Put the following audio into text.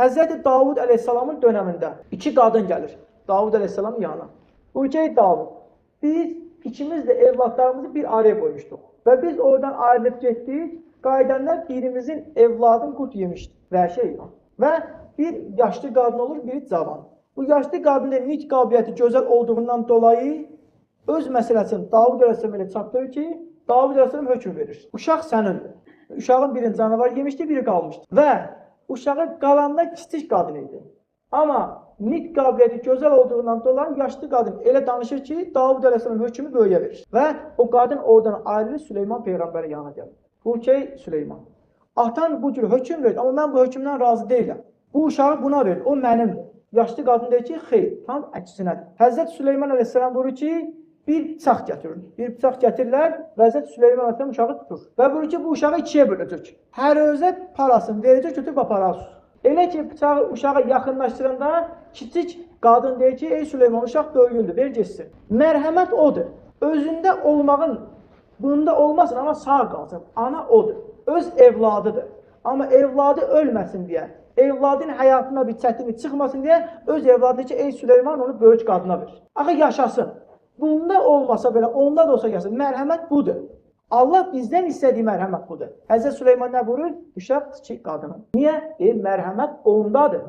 Həzrəti Davud əleyhissalamın dönəmində 2 qadın gəlir Davud əleyhissalamın yanına. Bu ki, Davud, biz ikimiz də evladlarımızı bir araya qoymuşduq və biz oradan ayrılıb getdik, qayıdanlar birimizin evladını qurd yemişdi, vəhşi heyvan. Və bir yaşlı qadın olur, biri cavan. Bu yaşlı qadının nitq qabiliyyəti gözəl olduğundan dolayı öz məsələsini Davud əleyhissalam ilə çatdırır ki, Davud əleyhissalam hökm verir. Uşaq sənindir. Uşağın birini canavar yemişdi, biri qalmışdı. Və uşağı qalanda kiçik qadın idi. Amma nitq qabiliyyəti gözəl olduğundan dolayı yaşlı qadın elə danışır ki, Davud əleyhissalam hökmü böyüyə verir. Və o qadın oradan ayrılır, Süleyman peyğəmbərin yanına gəlir. Bu ki, Süleyman. Atan bu cür hökm verir, amma mən bu hökmdən razı deyiləm. Bu uşağı buna verir, o mənimdir. Yaşlı qadın deyir ki, xeyr, tam əksinədir. Həzrət Süleyman əleyhissalam buyurur ki, bir bıçaq gətirir. Bir bıçaq gətirirlər və Həzrət Süleyman əleyhissalam uşağı tutur. Və buyurur ki, bu uşağı 2-yə böləcək. Hər özə parasını verəcək, götürüb aparar. Elə ki, bıçağı uşağa yaxınlaşdıranda kiçik qadın deyir ki, ey Süleyman, uşaq böyüyündür, ver geçsin. Mərhəmət odur. Özündə olmağın, bunda olmasın, amma sağ qalsın. Ana odur. Öz evladıdır. Amma evladı ölməsin deyə, evladın həyatına bir çətinlik çıxmasın deyə, öz evladı ki, ey Süleyman, onu böyük qadına ver. Axı yaşasın. Bunda olmasa belə, onda da olsa gəlsin. Mərhəmət budur. Allah bizdən istədiyi mərhəmət budur. Həzrət Süleyman nə buyurur? Uşaq kiçik qadının. Niyə? Mərhəmət ondadır.